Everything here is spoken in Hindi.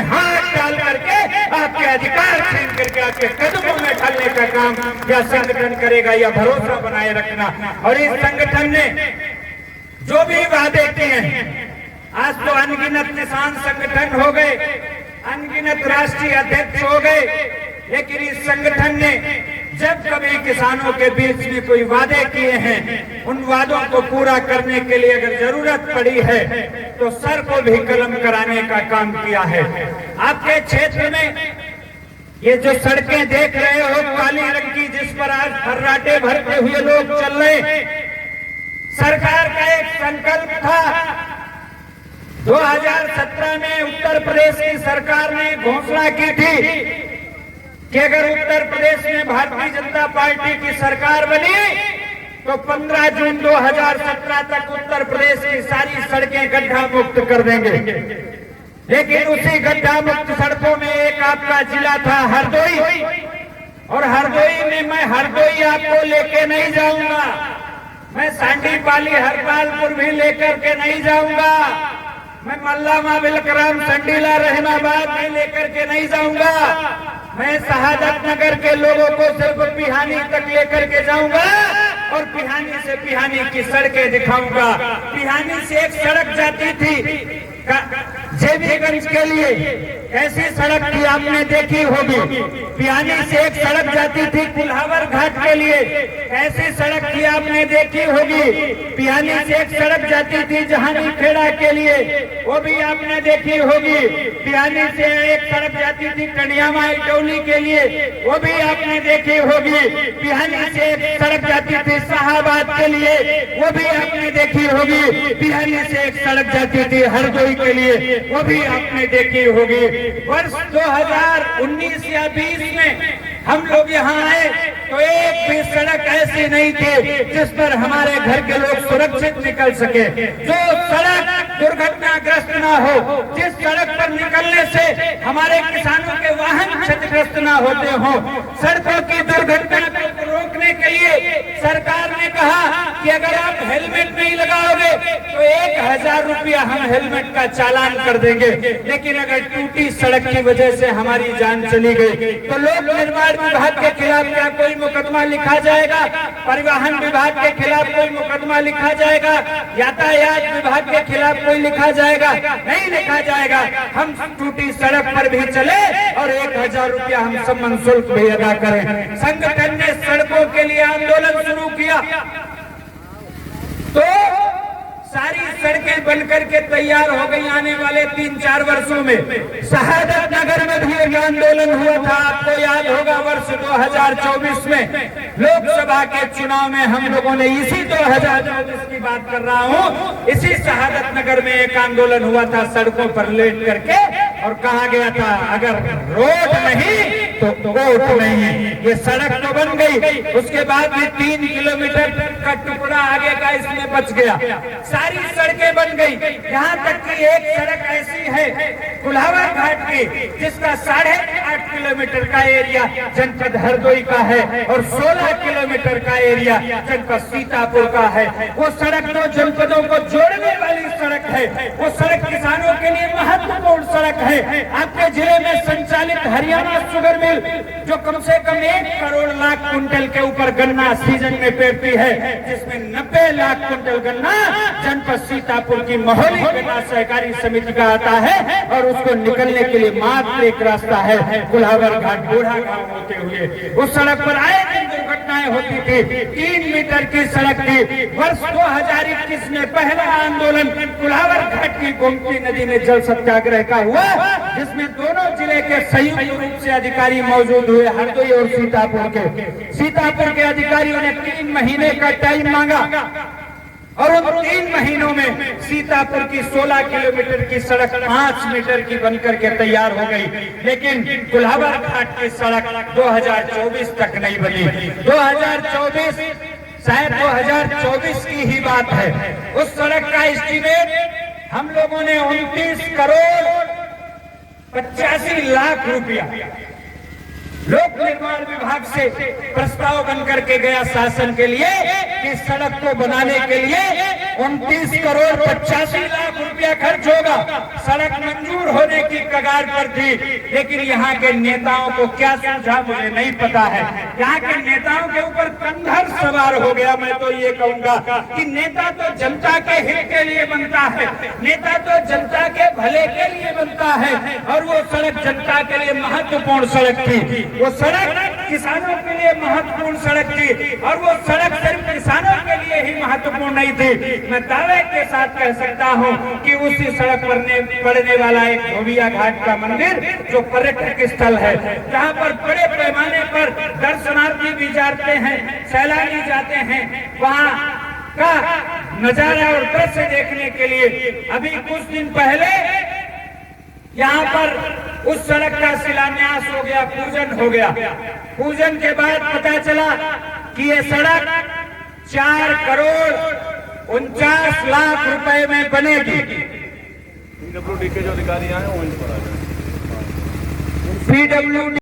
हाथ डाल करके आपके अधिकार छीन करके आपके कदमों में ढलने का काम या संगठन करेगा या भरोसा बनाए रखना। और इस संगठन ने जो भी वादे किए हैं, आज तो अनगिनत किसान संगठन हो गए, अनगिनत राष्ट्रीय अध्यक्ष हो गए, लेकिन इस संगठन ने जब कभी किसानों के बीच में कोई वादे किए हैं, उन वादों को पूरा करने के लिए अगर जरूरत पड़ी है तो सर को भी कलम कराने का काम किया है। आपके क्षेत्र में ये जो सड़कें देख रहे हो काली रंग की, जिस पर आज फर्राटे भरते हुए लोग चल रहे, सरकार का एक संकल्प था। 2017 में उत्तर प्रदेश की सरकार ने घोषणा की थी कि अगर उत्तर प्रदेश में भारतीय जनता पार्टी की सरकार बनी तो 15 जून 2017 तक उत्तर प्रदेश की सारी सड़कें गड्ढा मुक्त कर देंगे। लेकिन उसी गड्ढा मुक्त सड़कों में एक आपका जिला था हरदोई, और हरदोई में मैं हरदोई आपको लेके नहीं जाऊंगा, मैं सांडीपाली हरपालपुर भी लेकर के नहीं जाऊंगा, मैं मल्लामा बिलकराम संडीला रहमाबाद भी लेकर के नहीं जाऊंगा, मैं शहादत नगर के लोगों को सिर्फ पिहानी तक लेकर के जाऊंगा और पिहानी से पिहानी की सड़कें दिखाऊंगा। पिहानी से एक सड़क जाती थी जेबीगंज के लिए, ऐसी सड़क थी आपने देखी होगी। पिहानी से एक सड़क जाती थी कुल्हावर घाट के लिए, ऐसी सड़क थी आपने देखी होगी। पिहानी से एक सड़क जाती थी जहानी खेड़ा के लिए, वो भी आपने देखी होगी। पिहानी से एक सड़क जाती थी कनियामा इटौली के लिए, वो भी आपने देखी होगी। पिहानी से एक सड़क जाती थी शाहाबाद के लिए, वो भी आपने देखी होगी। पिहानी से एक सड़क जाती थी हरदोई के लिए, वो भी आपने देखी होगी। वर्ष 2019 या 20 में हम लोग यहाँ आए तो एक भी सड़क ऐसी नहीं थी जिस पर हमारे घर के लोग सुरक्षित निकल सके, जो सड़क दुर्घटनाग्रस्त ना हो, जिस सड़क पर निकलने से हमारे किसानों के वाहन क्षतिग्रस्त ना होते हो। सड़कों की दुर्घटना को रोकने के लिए सरकार ने कहा कि अगर आप हेलमेट नहीं लगाओगे तो 1000 रुपया हम हेलमेट का चालान कर देंगे। लेकिन अगर टूटी सड़क की वजह से हमारी जान चली गई तो लोक निर्माण विभाग के खिलाफ क्या कोई मुकदमा लिखा जाएगा? परिवहन विभाग के खिलाफ कोई मुकदमा लिखा जाएगा? यातायात विभाग के खिलाफ कोई लिखा जाएगा? नहीं लिखा जाएगा। हम टूटी सड़क पर भी चले और 1000 रुपया हम सम्मान शुल्क भी अदा करें। संगठन ने सड़कों के लिए आंदोलन शुरू किया तो सारी सड़कें बनकर के तैयार हो गई आने वाले 3-4 वर्षों में। शहादत नगर में भी एक आंदोलन हुआ था, आपको याद होगा वर्ष 2024 में लोकसभा के चुनाव में हम लोगों ने इसी 2024 की बात कर रहा हूँ, इसी शहादत नगर में एक आंदोलन हुआ था सड़कों पर लेट करके, और कहा गया था अगर रोड नहीं तो वोट नहीं। ये सड़क तो बन गई, उसके बाद भी 3 किलोमीटर का टुकड़ा आगे का इसमें बच गया। सारी सड़कें बन गई, यहाँ तक कि एक सड़क ऐसी है कुल्हावर घाट की जिसका 8.5 किलोमीटर का एरिया जनपद हरदोई का है और 16 किलोमीटर का एरिया जनपद सीतापुर का है। वो सड़क तो जनपदों को जोड़ने वाली सड़क है, वो सड़क किसानों के लिए महत्वपूर्ण सड़क है। आपके जिले में संचालित हरियाणा शुगर मिल जो कम से कम 1 करोड़ लाख कुंटल के ऊपर गन्ना सीजन में पेरती है, जिसमें 90 लाख कुंटल गन्ना जनपद सीतापुर की महोली गन्ना सहकारी समिति का आता है और उसको निकलने के लिए मात्र एक रास्ता है कुल्हावर घाट बूढ़ा गांव होते हुए। उस सड़क पर आए दिन दुर्घटनाएं होती थी। 3 मीटर की सड़क थी। वर्ष 2021 में पहला आंदोलन कुल्हावर घाट की गोमती नदी में जल सत्याग्रह का हुआ, जिसमें दोनों जिले के संयुक्त रूप से अधिकारी मौजूद हुए, हरदोई और सीतापुर के। सीतापुर के अधिकारियों ने 3 महीने का टाइम मांगा और उन 3 महीनों में सीतापुर की 16 किलोमीटर की सड़क 5 मीटर की बनकर के तैयार हो गई। लेकिन कुल्हावर घाट की सड़क 2024 तक नहीं बनी। 2024 शायद 2024 की ही बात है। उस सड़क का एस्टीमेट हम लोगों ने 29 करोड़ 85 लाख रुपया लोक निर्माण विभाग से प्रस्ताव बनकर के गया शासन के लिए कि सड़क को बनाने के लिए 29 करोड़ 85 लाख रुपया खर्च होगा। सड़क मंजूर होने की कगार पर थी, लेकिन यहाँ के नेताओं को क्या समझा मुझे नहीं पता है। यहाँ के नेताओं के ऊपर कंधर सवार हो गया। मैं तो ये कहूंगा कि नेता तो जनता के हित के लिए बनता है, नेता तो जनता के भले के लिए बनता है। और वो सड़क जनता के लिए महत्वपूर्ण सड़क थी, वो सड़क किसानों के लिए महत्वपूर्ण सड़क थी, और वो सड़क सिर्फ किसानों के लिए ही महत्वपूर्ण नहीं थी। मैं दावे के साथ कह सकता हूँ कि उसी सड़क पर पड़ने वाला एक धोबिया घाट का मंदिर जो पर्यटक स्थल है, जहाँ पर बड़े पैमाने पर दर्शनार्थी भी जाते हैं, सैलानी जाते हैं, वहाँ का नजारा और दृश्य देखने के लिए अभी कुछ दिन पहले यहाँ पर उस सड़क का शिलान्यास हो गया, पूजन हो गया। पूजन के बाद पता चला कि ये सड़क 4 करोड़ 49 लाख रुपए में बनेगी। PWD के जो अधिकारी आए वो इन पर आ जाए। PWD